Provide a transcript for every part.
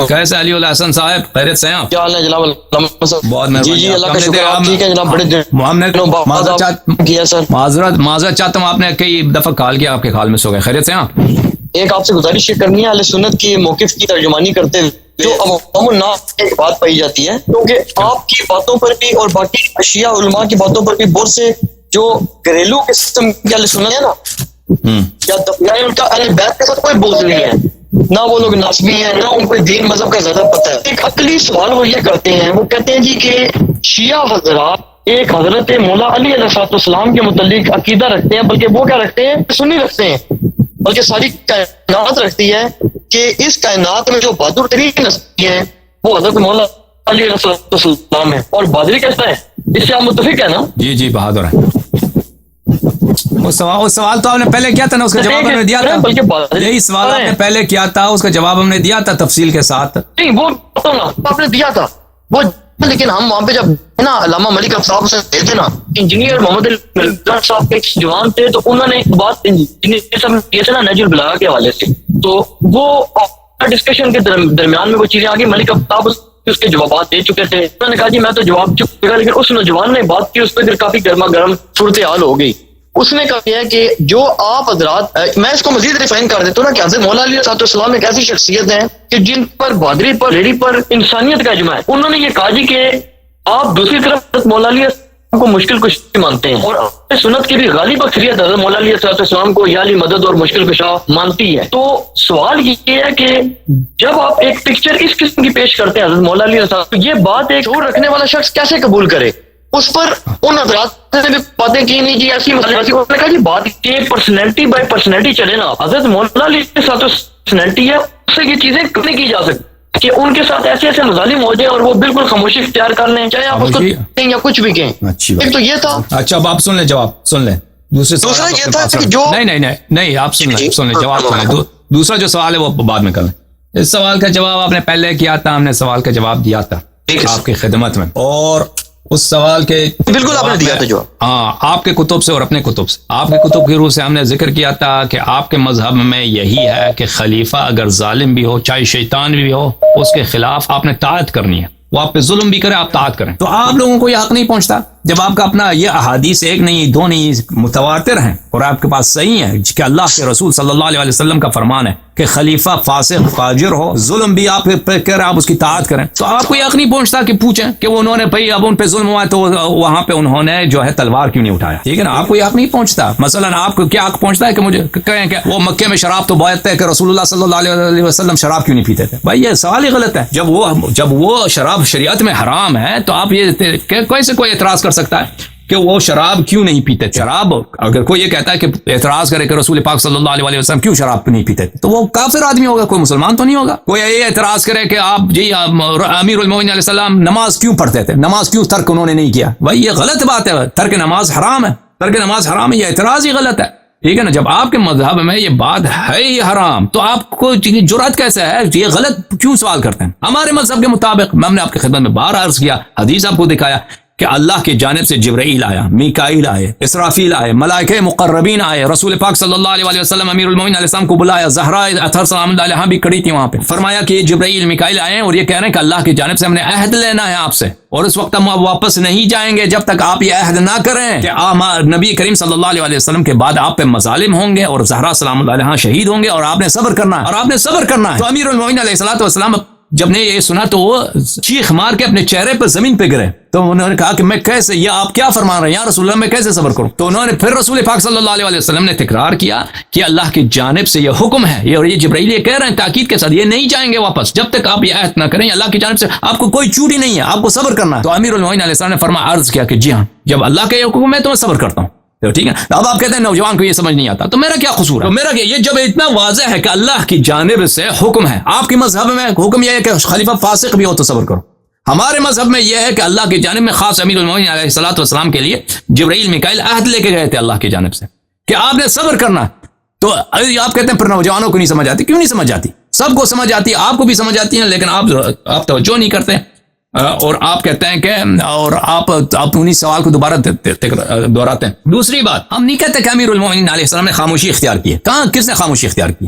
کیسے علی الحسن صاحب، خیریت سے ہیں آپ؟ کیا حال ہے جناب؟ بہت مہربانی۔ جی اللہ کا شکر، آپ ٹھیک ہے جناب؟ بڑے ہم نے دنوں کیا سر، معذرت چاہتا ہوں، آپ نے کئی دفعہ کال کیا، آپ کے کال میں سو گئے۔ خیریت سے ہیں آپ؟ ایک آپ سے گزارش کرنی ہے، اہل سنت کی موقف کی ترجمانی کرتے ہوئے جو عوام الناس ایک بات پائی جاتی ہے، کیونکہ آپ کی باتوں پر بھی اور باقی اشیاء علماء کی باتوں پر بھی بہت سے جو گھریلو قسم کے اہل سنت ہے نا، یا ان کا اہل بیت کے ساتھ کوئی بغض نہیں ہے، نہ وہ لوگ ناسبی ہیں، نہ ان کو دین مذہب کا زیادہ پتہ ہے۔ ایک عقلی سوال وہ یہ کرتے ہیں، وہ کہتے ہیں جی کہ شیعہ حضرات ایک حضرت مولا علی علیہ السلام کے متعلق عقیدہ رکھتے ہیں، بلکہ وہ کیا رکھتے ہیں؟ سنی رکھتے ہیں، بلکہ ساری کائنات رکھتی ہے کہ اس کائنات میں جو بہادر ترین ہستی ہے وہ حضرت مولا علی علیہ السلام ہے۔ اور بہادری کہتا ہے، اس سے آپ متفق ہے نا؟ جی بہادر ہے۔ وہ سوال تو آپ نے پہلے کیا تھا نا، اس کا جواب ہم نے دیا تھا۔ یہی سوال آپ نے پہلے کیا تھا، اس کا جواب ہم نے دیا تھا تفصیل کے ساتھ۔ نہیں وہ آپ نے دیا تھا وہ، لیکن ہم وہاں پہ جب نا علامہ ملک صاحب سے تھے نا، انجینئر محمد علی صاحب ایک جوان تھے، تو انہوں نے ایک بات انجینئر صاحب کیے تھے نا نجل البلاغہ کے حوالے سے، تو وہ ڈسکشن کے درمیان میں وہ چیزیں آگے ملک صاحب اس کے جوابات دے چکے تھے۔ انہوں نے کہا جی میں تو جواب چکا، لیکن اس نوجوان نے بات کی، اس پہ پھر کافی گرما گرم صورتحال ہو گئی۔ اس نے کہا ہے کہ جو آپ حضرات، میں اس کو مزید ریفائن کر دیتا ہوں نا، کہ حضرت مولا علی علیہ السلام ایک ایسی شخصیت ہیں کہ جن پر بہادری پر لیڈی پر انسانیت کا اجماع ہے۔ انہوں نے یہ کہا جی کہ آپ دوسری طرف حضرت مولا علی کو مشکل کشا مانتے ہیں، اور سنت کی بھی غالب اکثریت حضرت مولا علی علیہ السلام کو یا علی مدد اور مشکل کشا مانتی ہے۔ تو سوال یہ ہے کہ جب آپ ایک پکچر اس قسم کی پیش کرتے ہیں حضرت مولا علی علیہ السلام، یہ بات ایک شعور رکھنے والا شخص کیسے قبول کرے؟ اس پر ان حضرات نے بھی باتیں کی نہیں جی ایسی مسئلہ، انہوں نے کہا جی بات کہ پرسنالٹی بائی پرسنالٹی چلے نا، حضرت مولا علی کے ساتھ پرسنالٹی ہے، اس سے یہ چیزیں نہیں کی جا سکتی کہ ان کے ساتھ ایسے ایسے مظالم ہو جائے اور وہ بالکل خاموشی اختیار کر لیں، چاہے آپ اس کو کہیں یا کچھ بھی کہیں۔ ایک تو یہ تھا۔ اچھا اب آپ سن لیں جواب، سن لیں دوسرا یہ تھا کہ جو نہیں آپ سن لیں جواب سن لیں، دوسرا جو سوال ہے وہ بعد میں کر لیں۔ اس سوال کا جواب آپ نے پہلے کیا تھا، ہم نے سوال کا جواب دیا تھا آپ کی خدمت میں، اور اس سوال کے بالکل آپ نے دیا تھا جو آپ کے کتب سے اور اپنے کتب سے، آپ کے کتب کی روح سے ہم نے ذکر کیا تھا کہ آپ کے مذہب میں یہی ہے کہ خلیفہ اگر ظالم بھی ہو، چاہے شیطان بھی ہو، اس کے خلاف آپ نے طاعت کرنی ہے، وہ آپ پہ ظلم بھی کرے آپ طاعت کریں۔ تو آپ لوگوں کو یہ حق نہیں پہنچتا جب آپ کا اپنا یہ احادیث ایک نہیں دو نہیں متواتر ہیں اور آپ کے پاس صحیح ہے کہ اللہ کے رسول صلی اللہ علیہ وسلم کا فرمان ہے کہ خلیفہ فاسق فاجر ہو، ظلم بھی آپ پہ کرے، آپ اس کی طاعت کریں، تو آپ کو یہ حق نہیں پہنچتا کہ پوچھیں کہ وہ انہوں نے بھائی اب ان پہ ظلم ہوا تو وہاں پہ انہوں نے جو ہے تلوار کیوں نہیں اٹھایا، ٹھیک ہے نا، آپ کو یہ حق نہیں پہنچتا۔ مثلا آپ کو کیا حق پہنچتا ہے کہ مجھے کہیں کہ وہ مکے میں شراب تو بہت ہے کہ رسول اللہ صلی اللہ علیہ وسلم شراب کیوں نہیں پیتے تھے؟ بھائی یہ سوال ہی غلط ہے۔ جب وہ شراب شریعت میں حرام ہے تو آپ یہ کیسے کوئی اعتراض کر سکتا ہے کہ وہ شراب کیوں نہیں پیتے تھے؟ شراب اگر کوئی یہ کہتا ہے کہ اعتراض کرے کہ رسول پاک صلی اللہ علیہ وسلم کیوں شراب نہیں پیتے تھے، تو وہ کافر آدمی ہوگا، کوئی مسلمان تو نہیں ہوگا۔ کوئی یہ اعتراض کرے کہ آپ جی امیر المومنین علیہ السلام نماز کیوں پڑھتے تھے، نماز کیوں ترک انہوں نے نہیں کیا، بھائی یہ غلط بات ہے، ترک نماز حرام ہے، ترک نماز حرام ہے، یہ اعتراض ہی غلط ہے، ٹھیک ہے نا۔ جب آپ کے مذہب میں یہ بات ہے ہی حرام تو آپ کو جرأت کیسے ہے، یہ غلط کیوں سوال کرتے ہیں؟ ہمارے مذہب کے مطابق ہم نے آپ کی خدمت میں بار عرض کیا، حدیث آپ کو دکھایا کہ اللہ کی جانب سے جبرائیل آیا، میکائیل آئے، اسرافیل آئے، ملائکہ مقربین آئے، رسول پاک صلی اللہ علیہ وسلم امیر المومنین علیہ السلام کو بلایا، زہرا اطہر سلام اللہ علیہا بھی کھڑی تھی وہاں پہ، فرمایا کہ جبرائیل میکائیل آئے ہیں اور یہ کہہ رہے ہیں کہ اللہ کی جانب سے ہم نے عہد لینا ہے آپ سے، اور اس وقت ہم واپس نہیں جائیں گے جب تک آپ یہ عہد نہ کریں کہ نبی کریم صلی اللہ علیہ وسلم کے بعد آپ پہ مظالم ہوں گے اور زہرا سلام اللہ علیہا شہید ہوں گے، اور آپ نے صبر کرنا ہے، اور آپ نے صبر کرنا ہے۔ تو امیر المومنین علیہ الصلوۃ والسلام جب نے یہ سنا تو وہ چیخ مار کے اپنے چہرے پر زمین پہ گرے، تو انہوں نے کہا کہ میں کیسے، یہ آپ کیا فرما رہے ہیں یا رسول اللہ، میں کیسے صبر کروں؟ تو انہوں نے پھر رسول پاک صلی اللہ علیہ وسلم نے تکرار کیا کہ اللہ کی جانب سے یہ حکم ہے، اور یہ جبرائیل یہ کہہ رہے ہیں تاکید کے ساتھ، یہ نہیں جائیں گے واپس جب تک آپ یہ عہد نہ کریں، اللہ کی جانب سے آپ کو کوئی چوری نہیں ہے، آپ کو صبر کرنا ہے۔ تو امیر المومنین علیہ السلام نے فرمایا، عرض کیا کہ جی ہاں، جب اللہ کا یہ حکم ہے تو میں صبر کرتا ہوں، تو ٹھیک ہے۔ اب آپ کہتے ہیں نوجوان کو یہ سمجھ نہیں آتا، تو میرا کیا قصور ہے؟ میرا یہ جب اتنا واضح ہے کہ اللہ کی جانب سے حکم ہے، آپ کے مذہب میں حکم یہ ہے کہ خلیفہ فاسق بھی ہو تو صبر کرو، ہمارے مذہب میں یہ ہے کہ اللہ کی جانب میں خاص امیر المومنین علیہ الصلوۃ والسلام کے لیے جبرائیل میکائیل عہد لے کے گئے تھے اللہ کی جانب سے کہ آپ نے صبر کرنا۔ تو آپ کہتے ہیں پھر نوجوانوں کو نہیں سمجھ آتی، کیوں نہیں سمجھ آتی؟ سب کو سمجھ آتی ہے، آپ کو بھی سمجھ آتی ہے، لیکن آپ توجہ نہیں کرتے، اور آپ کہتے ہیں کہ اور آپ انہی سوال کو دوبارہ دہراتے ہیں۔ دوسری بات، ہم نہیں کہتے کہ امیر المومنین علیہ السلام نے خاموشی اختیار کی ہے، کہاں کس نے خاموشی اختیار کی؟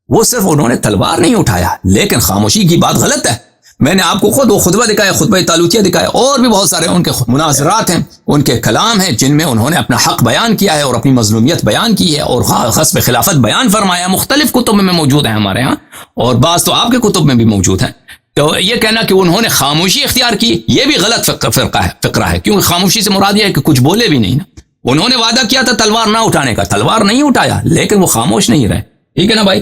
وہ صرف انہوں نے تلوار نہیں اٹھایا، لیکن خاموشی کی بات غلط ہے. میں نے آپ کو خود وہ خطبہ دکھایا، خطبہ طالوتیہ دکھایا، اور بھی بہت سارے ان کے مناظرات ہیں، ان کے کلام ہیں جن میں انہوں نے اپنا حق بیان کیا ہے اور اپنی مظلومیت بیان کی ہے اور غصب خلافت بیان فرمایا. مختلف کتب میں موجود ہیں ہمارے ہاں، اور بعض تو آپ کے کتب میں بھی موجود ہیں. تو یہ کہنا کہ انہوں نے خاموشی اختیار کی، یہ بھی غلط فقرہ ہے، کیونکہ خاموشی سے مراد یہ ہے کہ کچھ بولے بھی نہیں نا. انہوں نے وعدہ کیا تھا تلوار نہ اٹھانے کا، تلوار نہیں اٹھایا، لیکن وہ خاموش نہیں رہے. ٹھیک ہے نا بھائی؟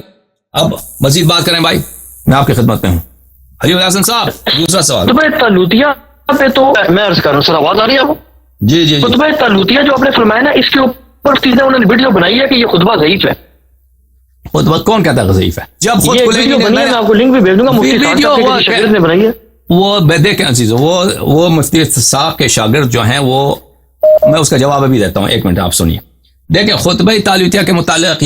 اب مزید بات کریں بھائی، میں آپ کی خدمت میں ہوں. علی حسن صاحب دوسرا سوال. خطبہ طالوتیہ پہ تو میں عرض کر رہا ہوں، سر آواز آ رہی ہے آپ کو؟ جی. خطبہ طالوتیہ جو آپ نے فرمایا نا، اس کے اوپر چیزیں انہوں نے ویڈیو بنائی ہے کہ یہ خطبہ ضعیف ہے. خطبہ کون کہتا ہے ضعیف ہے؟ جب خود یہ ویڈیو بنی ہے، میں آپ کو لنک بھی بھیج دوں گا، مفتی صاحب کے شاگرد نے بنائی ہے. وہ دیکھیں عزیزو، وہ مفتی صاحب کے شاگرد جو ہیں، وہ میں اس کا جواب ابھی دیتا ہوں، ایک منٹ آپ سنیے. دیکھیں خطبہ طالوتیہ کے متعلق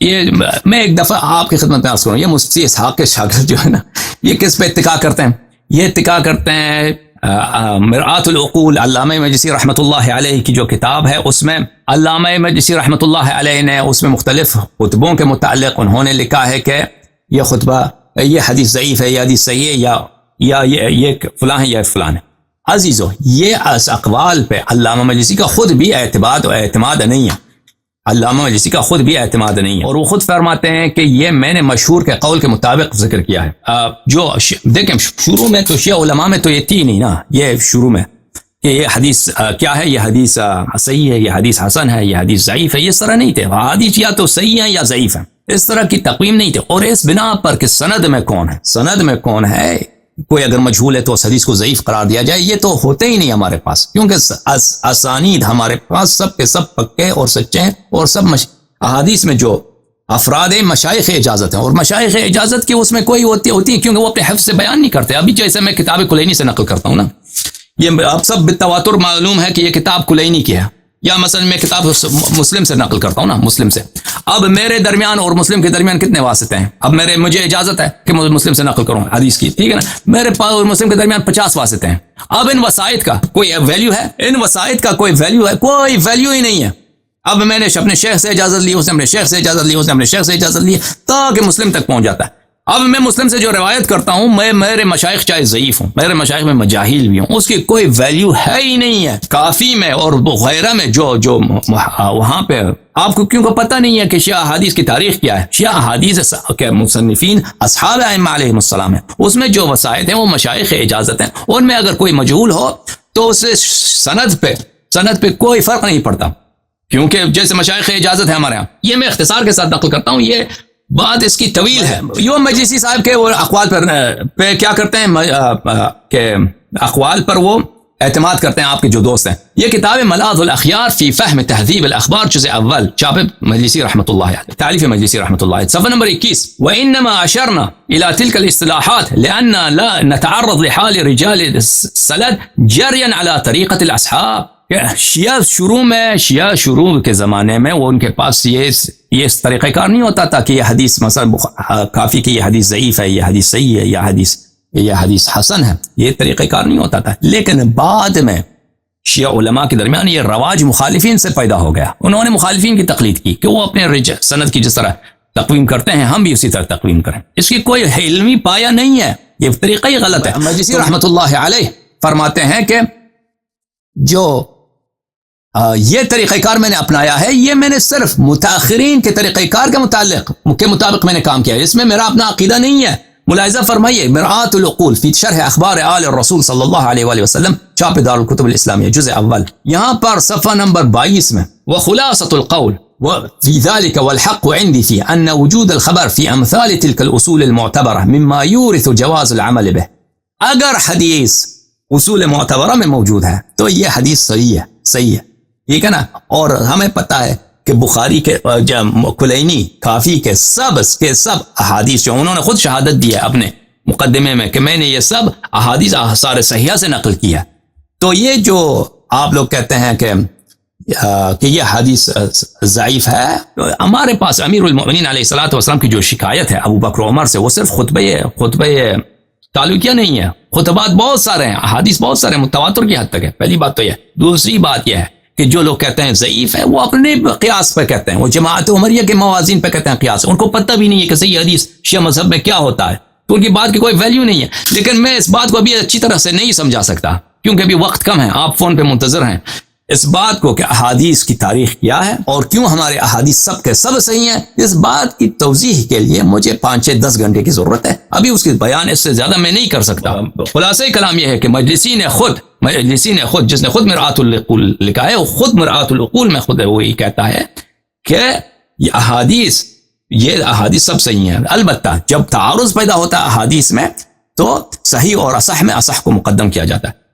یہ میں ایک دفعہ آپ کی خدمت میں عرض کروں، یہ مفتی اسحاق کے شاگرد جو ہے نا، یہ کس پہ اتکا کرتے ہیں؟ یہ اتکا کرتے ہیں مرآت العقول، علامہ مجلسی رحمۃ اللہ علیہ کی جو کتاب ہے، اس میں علامہ مجلسی رحمۃ اللہ علیہ نے اس میں مختلف خطبوں کے متعلق انہوں نے لکھا ہے کہ یہ خطبہ، یہ حدیث ضعیف ہے، یہ حدیث صحیح ہے، یا یہ فلاں ہے یا فلاں ہے. عزیزو، یہ اس اقوال پہ علامہ مجلسی کا خود بھی اعتماد نہیں ہے، علامہ مجلسی کا خود بھی اعتماد نہیں ہے، اور وہ خود فرماتے ہیں کہ یہ میں نے مشہور کے قول کے مطابق ذکر کیا ہے. جو دیکھیں شروع میں تو شیعہ علماء میں تو یہ تھی نہیں نا، یہ شروع میں کہ یہ حدیث کیا ہے، یہ حدیث صحیح ہے، یہ حدیث حسن ہے، یہ حدیث ضعیف ہے، اس طرح نہیں تھے. حدیث یا تو صحیح ہے یا ضعیف ہے، اس طرح کی تقویم نہیں تھی. اور اس بنا پر کہ سند میں کون ہے، کوئی اگر مجہول ہے تو اس حدیث کو ضعیف قرار دیا جائے، یہ تو ہوتے ہی نہیں ہمارے پاس، کیونکہ اسانید ہمارے پاس سب کے سب پکے اور سچے ہیں، اور سب احادیث میں جو افراد ہیں مشائخ اجازت ہیں، اور مشائخ اجازت کی اس میں کوئی ہوتی ہے کیونکہ وہ اپنے حفظ سے بیان نہیں کرتے. ابھی جیسے میں کتاب کلینی سے نقل کرتا ہوں نا، یہ آپ سب بالتواتر معلوم ہے کہ یہ کتاب کلینی کی ہے، یا مثلا میں کتاب مسلم سے نقل کرتا ہوں نا، مسلم سے. اب میرے درمیان اور مسلم کے درمیان کتنے واسطے ہیں؟ اب مجھے اجازت ہے کہ مسلم سے نقل کروں حدیث کی، ٹھیک ہے نا، میرے پاس اور مسلم کے درمیان 50 واسطے ہیں. اب ان وسائط کا کوئی ویلیو ہے؟ ان وسائط کا کوئی ویلیو ہی نہیں ہے. اب میں نے اپنے شیخ سے اجازت لی، اس نے اپنے شیخ سے اجازت لی، اس نے اپنے شیخ سے اجازت لی، تاکہ مسلم تک پہنچ جاتا ہے. اب میں مسلم سے جو روایت کرتا ہوں، میرے مشائخ چاہے ضعیف ہوں، میرے مشائخ میں مجاہیل بھی ہوں، اس کی کوئی ویلیو ہے ہی نہیں ہے. کافی میں اور غیرہ میں جو وہاں پہ آپ کو کیوں کو پتہ نہیں ہے کہ شیعہ احادیث کی تاریخ کیا ہے. شیعہ احادیث کے مصنفین اصحاب ائمہ علیہم السلام ہیں، اس میں جو وسائط ہیں وہ مشائخ اجازت ہیں. ان میں اگر کوئی مجہول ہو تو اس سے سند پہ کوئی فرق نہیں پڑتا، کیونکہ جیسے مشائخ اجازت ہے ہمارے ہاں. یہ میں اختصار کے ساتھ نقل کرتا ہوں، یہ بات اس کی طویل ہے. یوں مجلسی صاحب کے وہ اقوال پہ کیا کرتے ہیں کہ اقوال پر وہ اعتماد کرتے ہیں آپ کے جو دوست ہیں. یہ کتاب ملاذ الاخیار فی فہم تہذیب الاخبار جزء اول، چاپ مجلسی رحمۃ اللہ علیہ، تالیف مجلسی رحمۃ اللہ علیہ، صفحہ نمبر 21. وانما اشرنا الى تلك الاصطلاحات لان لا نتعرض لحال رجال السلد جريا على طریقۃ الاصحاب. شیعہ شروع کے زمانے میں وہ ان کے پاس یہ اس طریقہ کار نہیں ہوتا تھا کہ یہ حدیث مثلا کافی کہ یہ حدیث ضعیف ہے، یہ حدیث صحیح ہے، یہ حدیث حسن ہے، یہ طریقہ کار نہیں ہوتا تھا. لیکن بعد میں شیعہ علماء کے درمیان یہ رواج مخالفین سے پیدا ہو گیا. انہوں نے مخالفین کی تقلید کی کہ وہ اپنے سند کی جس طرح تقویم کرتے ہیں ہم بھی اسی طرح تقویم کریں. اس کی کوئی علمی پایا نہیں ہے، یہ طریقہ ہی غلط ہے. مجلسی رحمۃ اللہ علیہ فرماتے ہیں کہ جو یہ طریقہ کار میں نے اپنایا ہے، یہ میں نے صرف متاخرین کے طریقہ کار کے مطابق میں نے کام کیا ہے، اس میں میرا اپنا عقیدہ نہیں ہے. ملاحظہ فرمائیے، مرآت العقول فی شرح اخبار آل الرسول صلی اللہ علیہ وآلہ وسلم، چاپ دار الکتب الاسلامیہ، جزء اول، یہاں پر صفحہ نمبر 22 میں وخلاصۃ القول وفي ذلك والحق عندي في أن وجود الخبر في أمثال تلك الأصول المعتبرة مما يورث جواز العمل به. اگر حدیث اصول معتبرہ میں موجود ہے تو یہ حدیث صحیح ہے، ٹھیک ہے نا. اور ہمیں پتہ ہے کہ بخاری کے کلینی کافی کے سب احادیث جو انہوں نے خود شہادت دی ہے اپنے مقدمے میں کہ میں نے یہ سب احادیث آثار صحیحہ سے نقل کیا. تو یہ جو آپ لوگ کہتے ہیں کہ یہ حدیث ضعیف ہے، ہمارے پاس امیر المؤمنین علیہ الصلوۃ والسلام کی جو شکایت ہے ابو بکر و عمر سے، وہ صرف خطبہ تعلقیہ نہیں ہے، خطبات بہت سارے ہیں، احادیث بہت سارے، متواتر کی حد تک ہے. پہلی بات تو یہ. دوسری بات یہ ہے کہ جو لوگ کہتے ہیں ضعیف ہے وہ اپنے قیاس پہ کہتے ہیں، وہ جماعت عمریہ کے موازین پہ کہتے ہیں قیاس، ان کو پتہ بھی نہیں ہے کہ صحیح حدیث شیعہ مذہب میں کیا ہوتا ہے، تو ان کی بات کی کوئی ویلیو نہیں ہے۔ لیکن میں اس بات کو ابھی اچھی طرح سے نہیں سمجھا سکتا کیونکہ ابھی وقت کم ہے، آپ فون پہ منتظر ہیں، اس بات کو کہ احادیث کی تاریخ کیا ہے اور کیوں ہمارے احادیث سب کے سب صحیح ہیں، اس بات کی توضیح کے لیے مجھے 5-6-10 گھنٹے کی ضرورت ہے، ابھی اس کی بیان اس سے زیادہ میں نہیں کر سکتا۔ خلاصہ کلام یہ ہے کہ مجلسی نے خود جس نے خود مرآت العقول لکھا ہے، وہ خود مرآت العقول میں خود وہی کہتا ہے کہ یہ احادیث سب صحیح ہیں، البتہ جب تعارض پیدا ہوتا ہے احادیث میں تو صحیح اور اصح میں اصح کو مقدم کیا جاتا ہے۔